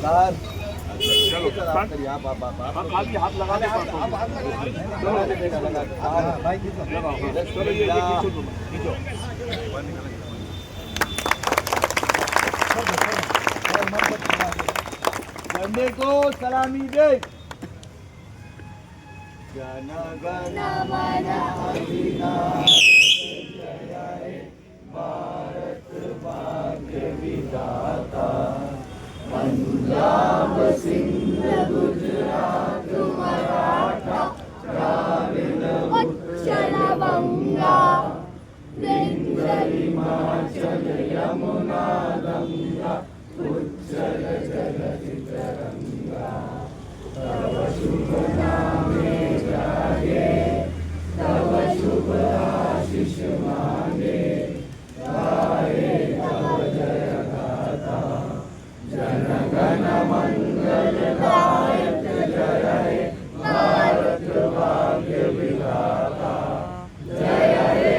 चलो हाथ लगा दे चलो ये खींचो झंडे को सलामी दे। जन गण मन अधिनायक जय हे भारत भाग्य विधाता पंजाब सिंध गुजरात मराठा द्राविड़ उत्कल बंगा विंध्य हिमाचल यमुना गंगा उज्जल जगति तरंगा तव शुभ नामे जागे तव शुभ आशीष मांगे गाए तव जय गाथा जन गण मंगल दायक जय हे भारत भाग्य विधाता जय हे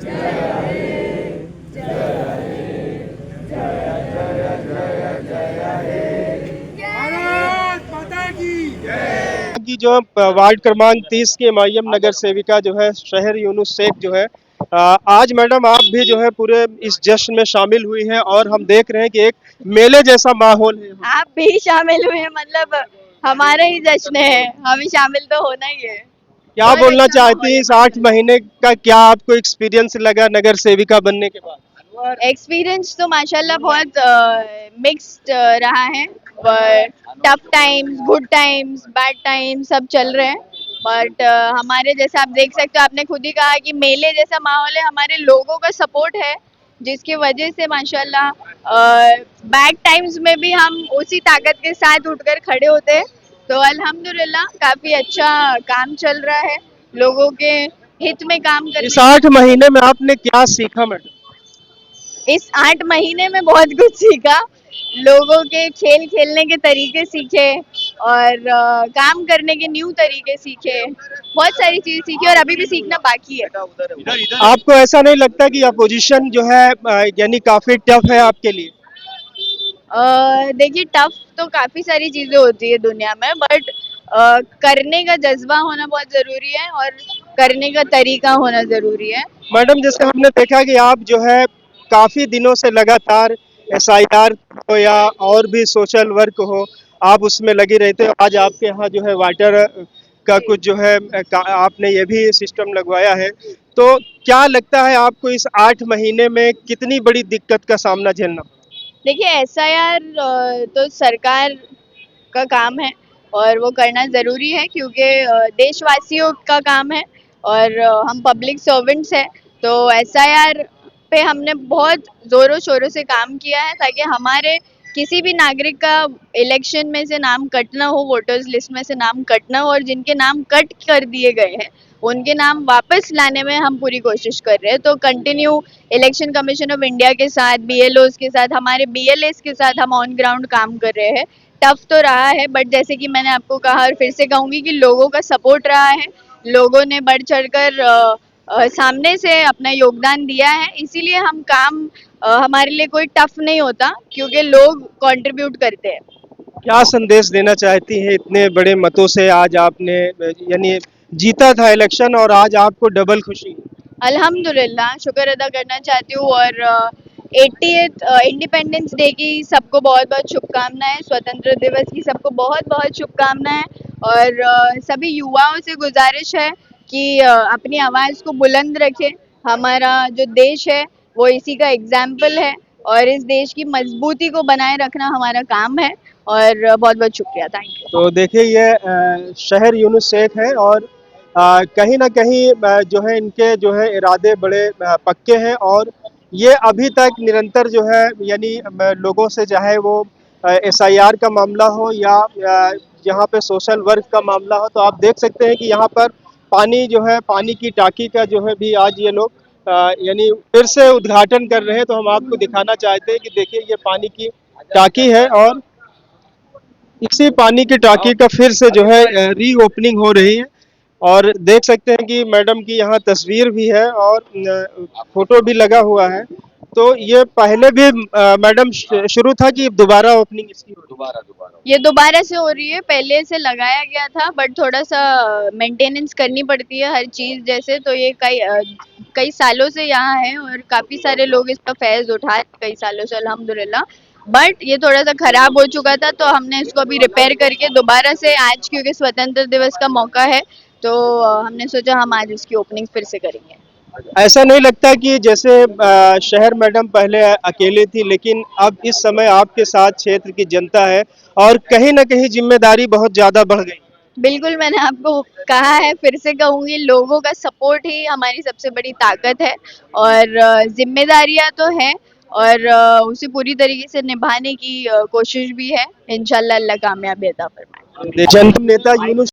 जय हे जय हे जय जय जय जय हे भारत माता की जो वार्ड क्रमांक 30 की मायम नगर सेविका जो है शहर यूनुस शेख जो है आज मैडम आप भी जो है पूरे इस जश्न में शामिल हुई हैं और हम देख रहे हैं कि एक मेले जैसा माहौल है। आप भी शामिल हुए हैं, मतलब हमारा ही जश्न है, हमें शामिल तो होना ही है। क्या बोलना चाहती हैं इस 8 महीने का, क्या आपको एक्सपीरियंस लगा नगर सेविका बनने के बाद? एक्सपीरियंस तो माशाल्लाह बहुत मिक्स्ड रहा है। Tough times, good times, bad times सब चल रहे हैं, बट हमारे जैसे आप देख सकते हो, आपने खुद ही कहा कि मेले जैसा माहौल है, हमारे लोगों का सपोर्ट है जिसकी वजह से माशाल्लाह बैड टाइम्स में भी हम उसी ताकत के साथ उठकर खड़े होते हैं। तो अल्हम्दुलिल्लाह काफी अच्छा काम चल रहा है, लोगों के हित में काम कर। इस 8 महीने में आपने क्या सीखा मैडम? इस 8 महीने में बहुत कुछ सीखा, लोगों के खेल खेलने के तरीके सीखे और काम करने के न्यू तरीके सीखे, बहुत सारी चीजें सीखी और अभी भी सीखना बाकी है। आपको ऐसा नहीं लगता कि अपोजिशन जो है यानी काफी टफ है आपके लिए? देखिए टफ तो काफी सारी चीजें होती है दुनिया में, बट करने का जज्बा होना बहुत जरूरी है और करने का तरीका होना जरूरी है। मैडम जैसे हमने देखा कि आप जो है काफी दिनों से लगातार SIR हो या और भी सोशल वर्क हो, आप उसमें लगी रहते हो। आज आपके यहाँ जो है वाटर का कुछ जो है आपने ये भी सिस्टम लगवाया है, तो क्या लगता है आपको इस 8 महीने में कितनी बड़ी दिक्कत का सामना झेलना? देखिए SIR तो सरकार का काम है और वो करना ज़रूरी है, क्योंकि देशवासियों का काम है और हम पब्लिक सर्वेंट्स हैं। तो SIR पे हमने बहुत ज़ोरों शोरों से काम किया है ताकि हमारे किसी भी नागरिक का इलेक्शन में से नाम कट ना हो, वोटर्स लिस्ट में से नाम कट ना हो, और जिनके नाम कट कर दिए गए हैं उनके नाम वापस लाने में हम पूरी कोशिश कर रहे हैं। तो continue election commission of India के साथ, BLOs के साथ, हमारे BLAs के साथ हम ऑन ग्राउंड काम कर रहे हैं। टफ तो रहा है, बट जैसे कि मैंने आपको कहा और फिर से कहूंगी कि लोगों का सपोर्ट रहा है, लोगों ने बढ़ चढ़कर सामने से अपना योगदान दिया है, इसीलिए हम काम हमारे लिए कोई टफ नहीं होता क्योंकि लोग कंट्रीब्यूट करते हैं। क्या संदेश देना चाहती हैं? इतने बड़े मतों से आज आपने यानी जीता था इलेक्शन और आज आपको डबल खुशी। अल्हम्दुलिल्लाह शुक्र अदा करना चाहती हूँ और 80th इंडिपेंडेंस डे की सबको बहुत बहुत शुभकामनाएं, स्वतंत्र दिवस की सबको बहुत बहुत शुभकामनाएं और सभी युवाओं से गुजारिश है कि अपनी आवाज़ को बुलंद रखें। हमारा जो देश है वो इसी का एग्जाम्पल है और इस देश की मजबूती को बनाए रखना हमारा काम है और बहुत बहुत शुक्रिया, थैंक यू। तो देखिए ये शहर यूनुस शेख है और कहीं ना कहीं जो है इनके जो है इरादे बड़े पक्के हैं और ये अभी तक निरंतर जो है यानी लोगों से चाहे वो SIR का मामला हो या यहाँ पे सोशल वर्क का मामला हो, तो आप देख सकते हैं कि यहाँ पर पानी जो है, पानी की टाकी का जो है भी आज ये लोग यानी फिर से उद्घाटन कर रहे हैं। तो हम आपको दिखाना चाहते हैं कि देखिए ये पानी की टाकी है और इसी पानी की टाकी का फिर से जो है रीओपनिंग हो रही है और देख सकते हैं कि मैडम की यहाँ तस्वीर भी है और फोटो भी लगा हुआ है तो ये पहले भी मैडम शुरू था कि दोबारा ओपनिंग इसकी हो रही ये दोबारा से हो रही है, पहले से लगाया गया था बट थोड़ा सा मेंटेनेंस करनी पड़ती है हर चीज जैसे, तो ये कई सालों से यहाँ है और काफी सारे लोग इसका फैज उठाए कई सालों से अल्हम्दुलिल्लाह। बट ये थोड़ा सा खराब हो चुका था तो हमने इसको अभी रिपेयर करके दोबारा से आज, क्योंकि स्वतंत्र दिवस का मौका है, तो हमने सोचा हम आज इसकी ओपनिंग फिर से करेंगे। ऐसा नहीं लगता कि जैसे शहर मैडम पहले अकेले थी, लेकिन अब इस समय आपके साथ क्षेत्र की जनता है और कहीं ना कहीं जिम्मेदारी बहुत ज्यादा बढ़ गई? बिल्कुल, मैंने आपको कहा है, फिर से कहूँगी, लोगों का सपोर्ट ही हमारी सबसे बड़ी ताकत है और जिम्मेदारियां तो हैं और उसे पूरी तरीके से निभाने की कोशिश भी है। इंशाल्लाह अल्लाह कामयाबी अता फरमाए। जनता नेता यूनुस